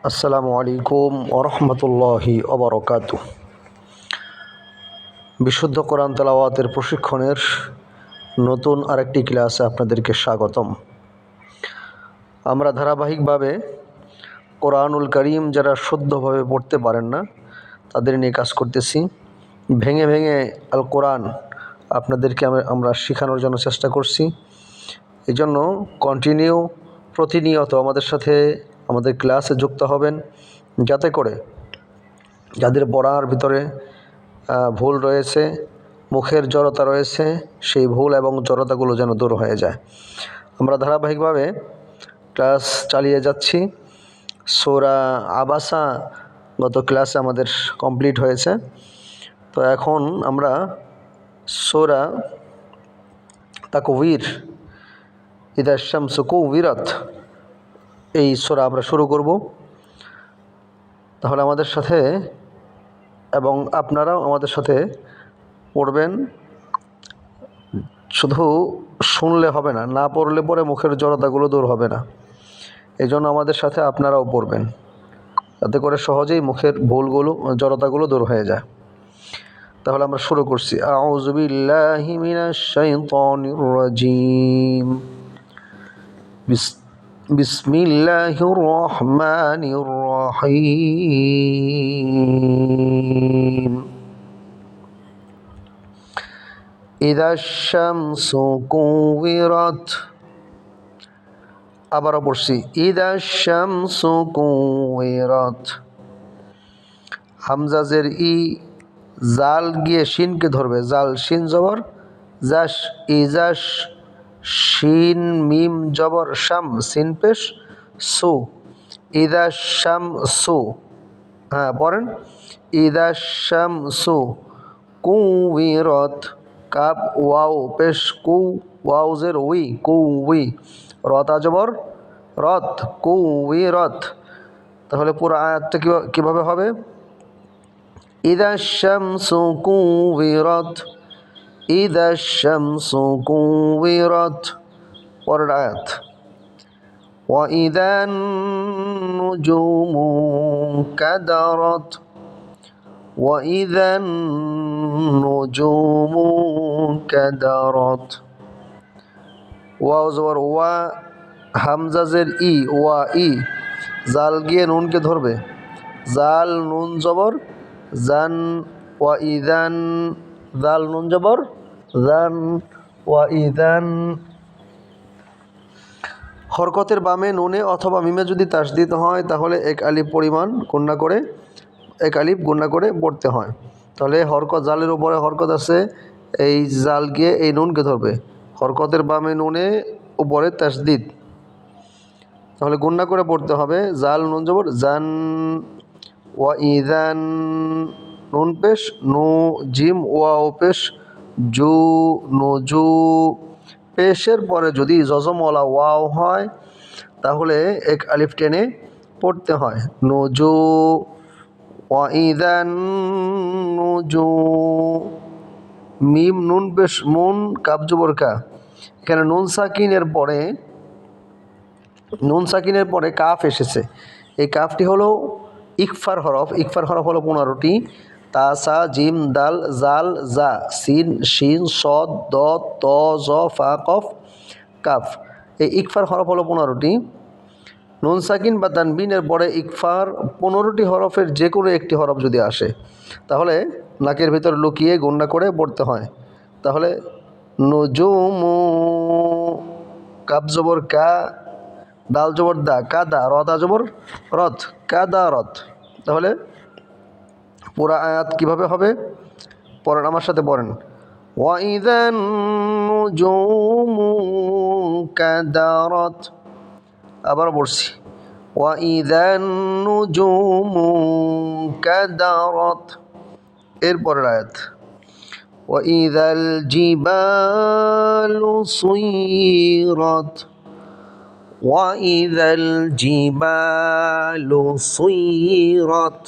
আসসালামু আলাইকুম ওরহমতুল্লাহি ওবরকাতু। বিশুদ্ধ কোরআন তেলাওয়াতের প্রশিক্ষণের নতুন আরেকটি ক্লাসে আপনাদেরকে স্বাগতম। আমরা ধারাবাহিকভাবে কোরআনুল কারীম যারা শুদ্ধভাবে পড়তে পারেন না তাদের নিয়ে কাজ করতেছি। ভেঙে ভেঙে আল কোরআন আপনাদেরকে আমরা শেখানোর জন্য চেষ্টা করছি। এই জন্য প্রতিনিয়ত আমাদের সাথে আমাদের ক্লাসে যুক্ত হবেন, যাতে করে যাদের পড়ার ভিতরে ভুল রয়েছে, মুখের জড়তা রয়েছে, সেই ভুল এবং জড়তাগুলো যেন দূর হয়ে যায়। আমরা ধারাবাহিকভাবে ক্লাস চালিয়ে যাচ্ছি। সূরা আবাসা গত ক্লাসে আমাদের কমপ্লিট হয়েছে। তো এখন আমরা সূরা তাকবীর ইদা শামসু কুবিরাত এই সূরা আমরা শুরু করব। তাহলে আমাদের সাথে এবং আপনারাও আমাদের সাথে পড়বেন। শুধু শুনলে হবে না, না পড়লে পরে মুখের জড়তাগুলো দূর হবে না। এই জন্য আমাদের সাথে আপনারাও পড়বেন, যাতে করে সহজেই মুখের ভুলগুলো জড়তাগুলো দূর হয়ে যায়। তাহলে আমরা শুরু করছি। আউযু বিল্লাহি মিনাশ শাইতানির রাজিম। বিসমিল্লাহির রহমানির রহিম। ইদা শামসু কুবিরাত। আবারও পড়ছি, ইদা শামসু কুবিরাত। হামজাজের ই, জাল গিয়ে শিনকে ধরবে, জাল শিন জবর জাস, ইজাস। শিন মিম জবর শাম, সিন পেশ সু, ইদা শাম সু। হ্যাঁ পড়েন, ইদা শাম সু কুবিরাত। কাপ ওয়াও পেশ কু, ওয়াউজের উই, কু উই। রতা জবর রত, কুবিরাত। তাহলে পুরো আয়াতটা কীভাবে হবে? ইদা শামসু কুবিরাত, ইদা শামসু কুবিরাত। পরের আয়াত, ওয়া ইদান নুজুমু কাদারাত, ওয়া ইদান নুজুমু কাদারাত। ওয়াও জবর ওয়া, হামজাজের ই, ওয়া ই, জাল গিয়ে নুনকে ধরবে, জাল নুন জবর জান, ওয়া ইদান, জাল নুন জবর জান, ওয়া ইদান। হরকতের বামে নুনে অথবা মিমে যদি তাসদিদ হয় তাহলে এক আলিফ পরিমাণ গুণনা করে, এক আলিফ গুণনা করে পড়তে হয়। তাহলে হরকত, জালের উপরে হরকত আছে, এই জাল গিয়ে এই নুনকে ধরবে, হরকতের বামে নুনে উপরে তাসদিদ, তাহলে গুণনা করে পড়তে হবে। জাল নুন জবর জান, ওয়া ইদান, নুন পেশ নু, জিম ওয়াও পেশ জু, নুজু। পেশের পরে যদি জজমওয়ালা ওয়াও হয় তাহলে এক আলিফ টেনে পড়তে হয়, নুজু, ওয়া ইদান নুজু। মিম নুন পেশ মুন, কাব জবর কা। এখানে নুন সাকিনের পরে কাফ এসেছে। এই কাফটি হলো ইকফার হরফ। ইকফার হরফ হলো 15টি। তা, সা, জিম, দাল, জাল, জা, সিন, শিন, সদ, দ, ত, জ, ফা, কফ, কাফ। এই ইকফার হরফ হলো 15টি। নুন সাকিন বা তানবিনের পরে ইকফার 15টি হরফের যে কোনো একটি হরফ যদি আসে তাহলে নাকের ভিতর লুকিয়ে গুণনা করে পড়তে হয়। তাহলে নুজুমু, কাব জবর কা, দাল জবর দা, কাদা, রদা জবর রথ, কাদা রথ। তাহলে পুরা আয়াত কিভাবে হবে পড়েন, আমার সাথে পড়েন। ওয়া ইদান নুজুমু কাদারাত। আবার পড়ছি, ওয়া ইদান নুজুমু কাদারাত। এরপরের আয়াত, ওয়া ইদাল জিবালু সুইরাত, ওয়া ইদাল জিবালু সুইরাত।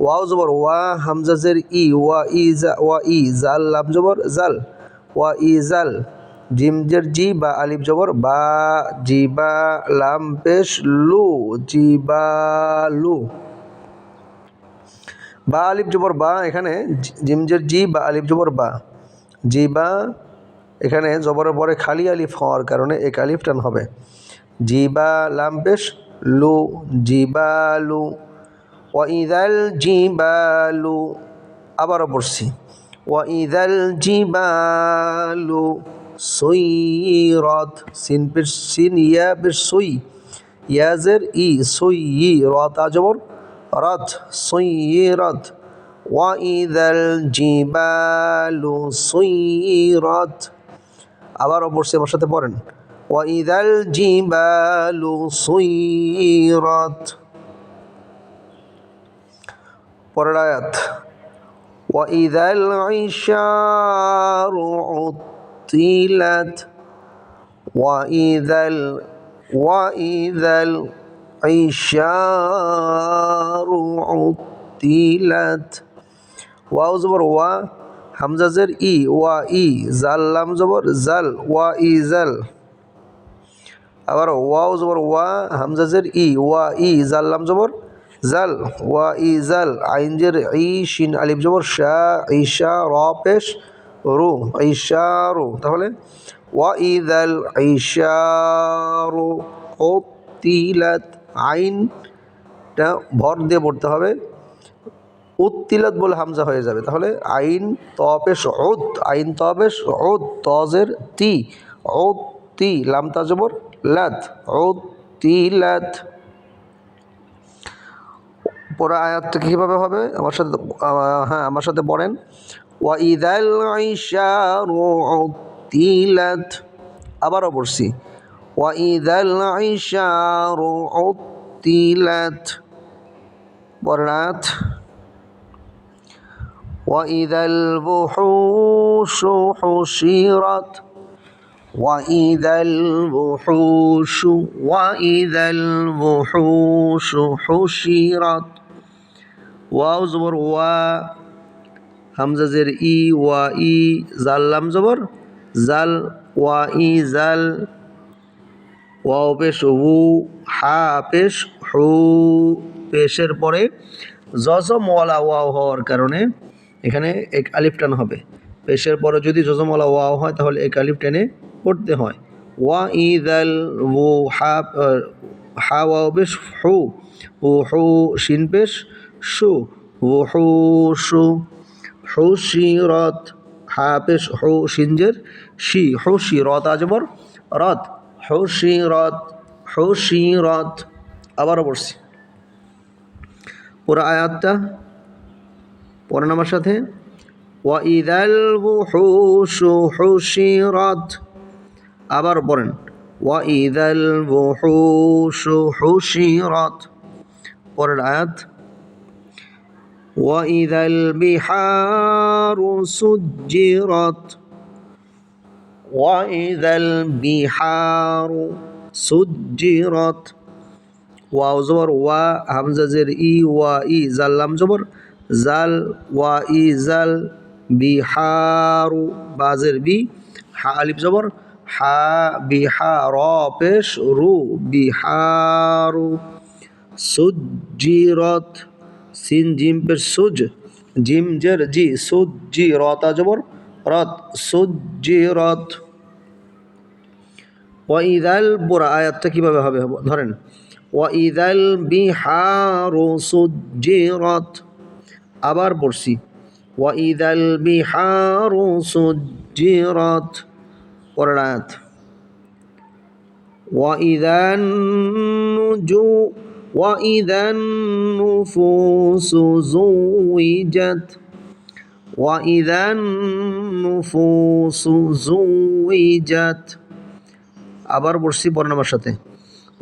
ওয়াও জবর ওয়া, হামজাজের ই, ওয়া ই, ওয়া ই, জাল লাম জবর জাল, ওয়া ই জাল, জিম জের জি বা আলিফ জবর বা, জিবা লাম পেশ লু, জিবালু। বা আলিফ জবর বা, এখানে জিম জের জি বা আলিফ জবর বা, জিবা এখানে জবরের পরে খালি আলিফ হওয়ার কারণে এক আলিফ টান হবে। জিবা লাম পেশ লু, জিবালু। ওয়াইদাল জিবালু, আবারও পড়ছি ওয়াইদাল জিবালু সুইরাত, সিন পেশ সিন, ইয়া পেশ সুই, ইয়াজের ই, সুই রাত আজবর রাত, সুইরাত। ওয়াইদাল জিবালু সুইরাত, আবারও পড়ছি, আমার সাথে পড়েন ওয়াইদাল জিবালু সুইরাত। পরের আয়াত ওয়াইদাল ইশারু উত্তিলাত, ওয়াইদাল ইশারু উত্তিলাত। ওয়াও জবর ওয়া, হামজা জের ই, ওয়া ই, জাল লাম জবর জাল, ওয়া ই জাল। আবার ওয়াও জবর ওয়া, হামজা জের ই, ওয়া ই, জাল লাম জবর জাল, ওয়া ই জাল। আইন জের ই, শিন আলিফ জবর শা, ঈশা র পেশ রু, ঈশারু। তাহলে ওয়াইদাল ঈশারু উত্তিলাত, আইনটা ভর দিয়ে পড়তে হবে, উত্তিলাত বলে হামজা হয়ে যাবে। তাহলে আইন ত পেশ উদ, আইন ত পেশ উদ, তজের তি, উত্তি, লাম তাজবর লাত, উত্তিলাত। পরে আয়াতটা কীভাবে হবে আমার সাথে, হ্যাঁ আমার সাথে পড়েন ওয়াইদাল ইশারু উত্তিলাত। আবারও পড়ছি ওয়াইদাল ইশারু উত্তিলাত। পরের আয়াত ওয়াইদাল বুহুশু হুশিরাত, ওয়াইদাল বুহুশু, ওয়াইদাল বুহুশু হুশিরাত। ওয়াও জবর ওয়া, হামজা জের ই, ওয়া ই, জাল লাম জবর জাল, ওয়া ই জাল। ওয়াও পেশ হু, হা পেশ হু, পেশের পরে জজমওয়ালা ওয়াও হওয়ার কারণে এখানে এক আলিফ টান হবে। পেশের পরে যদি জজমওয়ালা ওয়াও হয় তাহলে এক আলিফ টেনে পড়তে হয়। ওয়া ইদাল ও, হা হা ওয়াও পেশ হু, ও হু, শিন পেশ শু, ও হু শু, হুশিরাত, হা পেশ হু, শিনজের শি, হুশিরাত আজবর রাত, হুশিরাত, হুশিরাত। আবারও পড়ছি পুরো আয়াতটা পড়েন আমার সাথে ওয়াইদাল বুহুশু হুশিরাত। আবার পড়েন ওয়াইদাল বুহুশু হুশিরাত। পরের আয়াত ওয়াইদাল বিহারু সুজ্জিরাত, ওয়াইদাল বিহারু সুজ্জিরাত। ওয়াও জবর ওয়া, হামজা জের ই, ওয়া ই, জাল লাম জবর জাল, ওয়া ই জাল। বিহারু, বাজের বি, হা আলিফ জবর হা, বিহা র পেশ রু, বিহারু। সুজ্জিরাত, সিন জিম পেশ সুজ, জিম জের জি, সুজ্জি, রতা জবর রত, সুজ্জিরাত। ওয়াইদাল, পুরা আয়াতটা কীভাবে হবে ধরেন ওয়াইদাল বিহারু সুজ্জিরাত। আবার পড়ছি ওয়াইদাল বিহারু সুজ্জিরাত। পরের আয়াত ওয়াইদান নুজু, ওয়াইদান নুফুসু যুইজাত, ওয়াইদান নুফুসু যুইজাত। আবার পড়ছি পরের আমার সাথে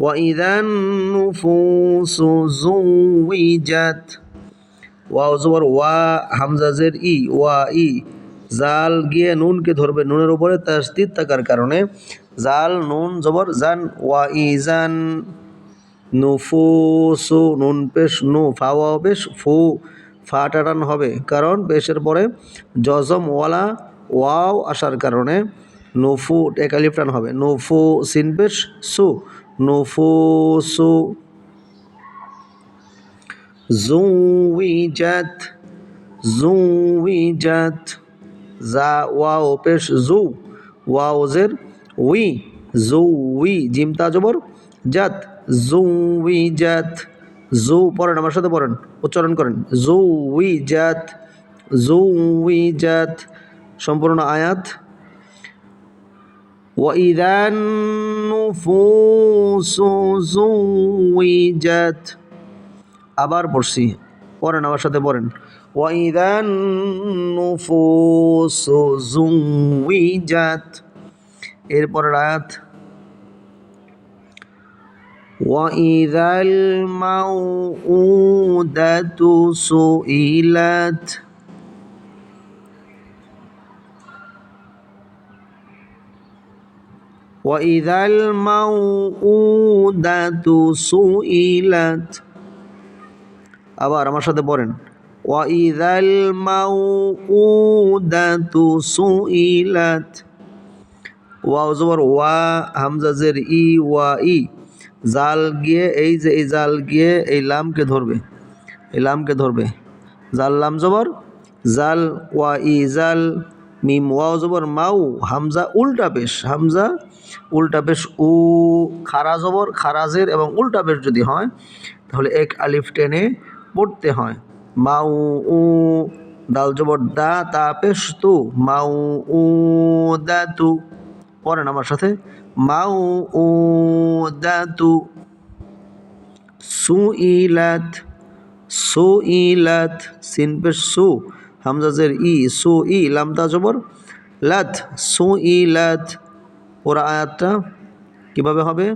ওয়াইদান নুফুসু যুইজাত। ওয়াও জবর ওয়া, হামজা জের ই, ওয়া ই, জাল গিয়ে নুনকে ধরবে, নুনের উপরে তাসদীদ থাকার কারণে জাল নুন জবর জান, ওয়া ই জান। নুফুসু, নুন পেশ নু, ফা ওয়াও পেশ ফু, ফা টাটান হবে কারণ পেশের পরে জজম ওয়ালা ওয়াও আসার কারণে নুফু এক আলিফ টান হবে, নুফু সিন পেশ সু, নুফুসু। জুইজাত, জুইজাত, জা ওয়াও পেশ জু, ওয়াও জের উই, জুই জিম তা জবর জাত, জুইজাত। জু পড়েন, আমার সাথে পড়েন, উচ্চারণ করেন, জুইজাত, জুইজাত। সম্পূর্ণ আয়াত। وإذا النفوس زوجت। আবার পড়ছি, পড়েন আমার সাথে পড়েন, وإذا النفوس زوجت। এরপরের আয়াত وإذا الموءودة سئلت। وإذا الموءودة سئلت। আবার আমার সাথে পড়েন, وإذا الموءودة سئلت। ওয়াও জবর ওয়া, হামজা জের ই, ওয়া ই, জাল গিয়ে এই যে এই জাল গিয়ে এই লামকে ধরবে, এই লামকে ধরবে, জাল লাম জবর জাল, ওয়া ই জাল, মিম ওয়াও জবর মাউ, হামজা উল্টা পেশ, হামজা উল্টা পেশ উ, খারা জবর খারাজের এবং উল্টা পেশ যদি হয় তাহলে এক আলিফ টেনে পড়তে হয়। মাউ উ, দাল জবর দা, তা পেশ তু, মাউ উ দা তু। পড়েন আমার সাথে, মাউ উ দা তু। সুইলাত, সুইলাত সিন পেশ সু, হামজা জের ই, সু ই, লামতা জবর লাত, সুইলাত। পুরা আয়াতটা কিভাবে হবে,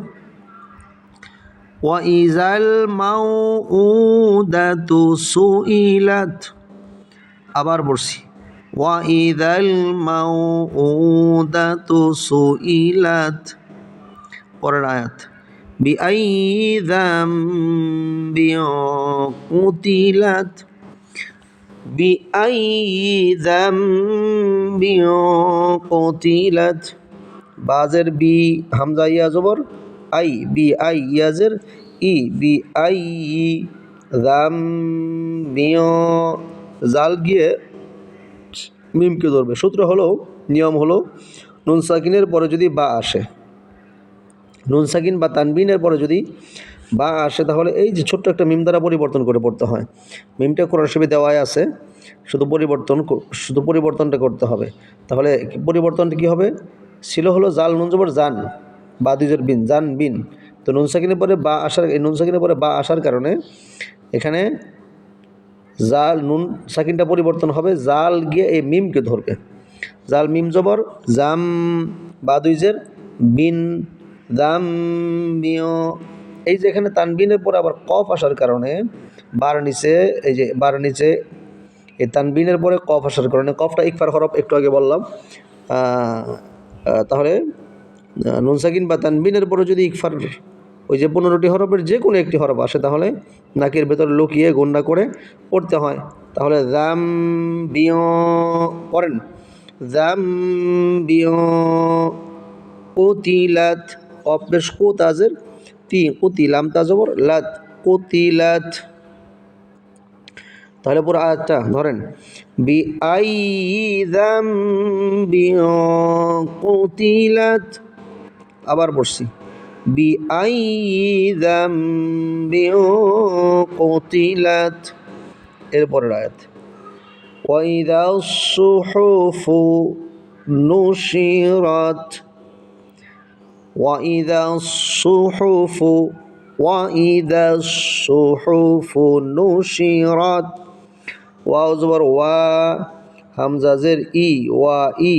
ওয়াইজাল মাউউদাতু সুইলাত। আবার বলছি, ওয়াইজাল মাউউদাতু সুইলাত। পরের আয়াত, বিআইয়ি যামবিন কুতিলাত, বিআইয়ি যামবিন কুতিলাত। বাজের বি, হামজা ইয়া জবর আই, বি আই ইয়াজের ই, বি আই যামবিন, জাল গিয়ে মিমকে ধরবে। সূত্র হলো, নিয়ম হলো, নুন সাকিনের পরে যদি বা আসে, নুন সাকিন বা তানবিনের পরে যদি বা আসে তাহলে এই যে ছোট্ট একটা মিম দ্বারা পরিবর্তন করে পড়তে হয়। মিমটা কোরআন শরীফে দেওয়াই আছে, শুধু পরিবর্তনটা করতে হবে। তাহলে পরিবর্তনটা কী হবে, ছিল হলো জাল নুন জবর জান, বা দুইজের বিন, জান বিন। তো নুন সাকিনের পরে বা আসার, এই নুন সাকিনের পরে বা আসার কারণে এখানে জাল নুন সাকিনটা পরিবর্তন হবে, জাল গিয়ে এই মিমকে ধরবে, জাল মিম জবর জাম, বা দুইজের বিন, দাম বিয়। এই যে এখানে তানবিনের পরে আবার কফ আসার কারণে বার নিচে, এই যে বার নিচে এই তানবিনের পরে কফ আসার কারণে, কফটা ইকফার হরফ একটু আগে বললাম, তাহলে নুন সাকিন বা তানবিনের পরে যদি ইকফার ওই যে 15টি হরফের যে কোনো একটি হরফ আসে তাহলে নাকের ভেতর লুকিয়ে গুন্ডা করে পড়তে হয়। তাহলে জাম বিয়, পড়েন, জাম বিয় কুতিলাত, কফ পেশ কু তাজের তি, কুতিলাম তাজবর লাত, কুতিলাত। তাহলে পুরো আয়াতটা ধরেন, বি আই যামবিন কুতিলাত। আবার পড়ছি, বি আই যামবিন কুতিলাত। এরপরের আয়াত, ওয়াইদাস সুহুফু নুশিরাত, ওয়াইদাস সুহুফু, ওয়াইদাস সুহুফু নুশিরাত। ওয়াও জবর ওয়া, হামজা জের ই, ওয়া ই,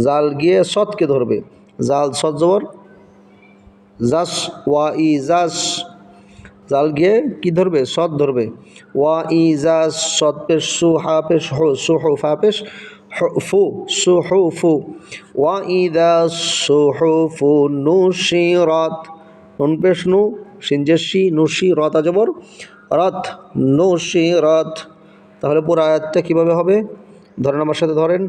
জাল গিয়ে সদকে ধরবে, জাল সদ জবর জাস, ওয়া ই জাস, জাল গিয়ে কি ধরবে, সদ ধরবে, ওয়া ই জাস, সদ পেশ সু, হা পেশ হু, সুহু ফা পেশ ফু, সুহুফু। ওয়া ইদাস সুহুফু নুশিরাত, নুন পেশ নু, সিনজেসি নুশি, রত আজবর রত, নুশিরাত। তাহলে পুরো আয়াতটা কীভাবে হবে, ধরেন আমার সাথে ধরেন,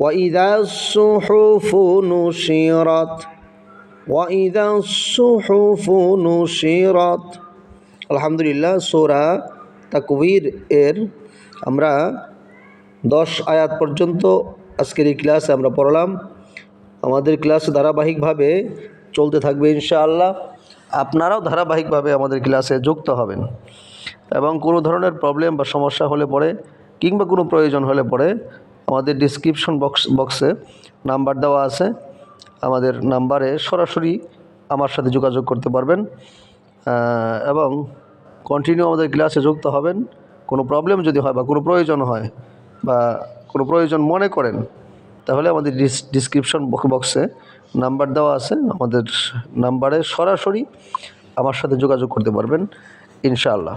وإذا الصحف نشرت وإذا الصحف نشرت আলহামদুলিল্লাহ সূরা তাকবীর এর আমরা 10 আয়াত পর্যন্ত আজকের এই ক্লাসে আমরা পড়লাম। আমাদের ক্লাস ধারাবাহিকভাবে চলতে থাকবে ইনশাআল্লাহ। আপনারাও ধারাবাহিকভাবে আমাদের ক্লাসে যুক্ত হবেন এবং কোনো ধরনের প্রবলেম বা সমস্যা হলে পরে কিংবা কোনো প্রয়োজন হলে পরে আমাদের ডিসক্রিপশন বক্সে নাম্বার দেওয়া আছে। আমাদের নাম্বারে সরাসরি আমার সাথে যোগাযোগ করতে পারবেন এবং কন্টিনিউ আমাদের ক্লাসে যুক্ত হবেন। কোনো প্রবলেম যদি হয় বা কোনো প্রয়োজন হয় বা কোনো প্রয়োজন মনে করেন তাহলে আমাদের ডিসক্রিপশন বক্সে নাম্বার দেওয়া আছে। আমাদের নাম্বারে সরাসরি আমার সাথে যোগাযোগ করতে পারবেন ইনশাআল্লাহ।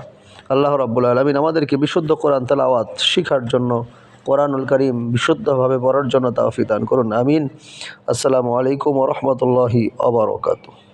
আল্লাহ রাব্বুল আলামিন আমাদেরকে বিশুদ্ধ কোরআন তেলাওয়াত শেখার জন্য, কোরআনুল কারীম বিশুদ্ধভাবে পড়ার জন্য তৌফিক দান করুন। আমিন। আসসালামু আলাইকুম ওয়া রাহমাতুল্লাহি ওয়া বারাকাতুহু।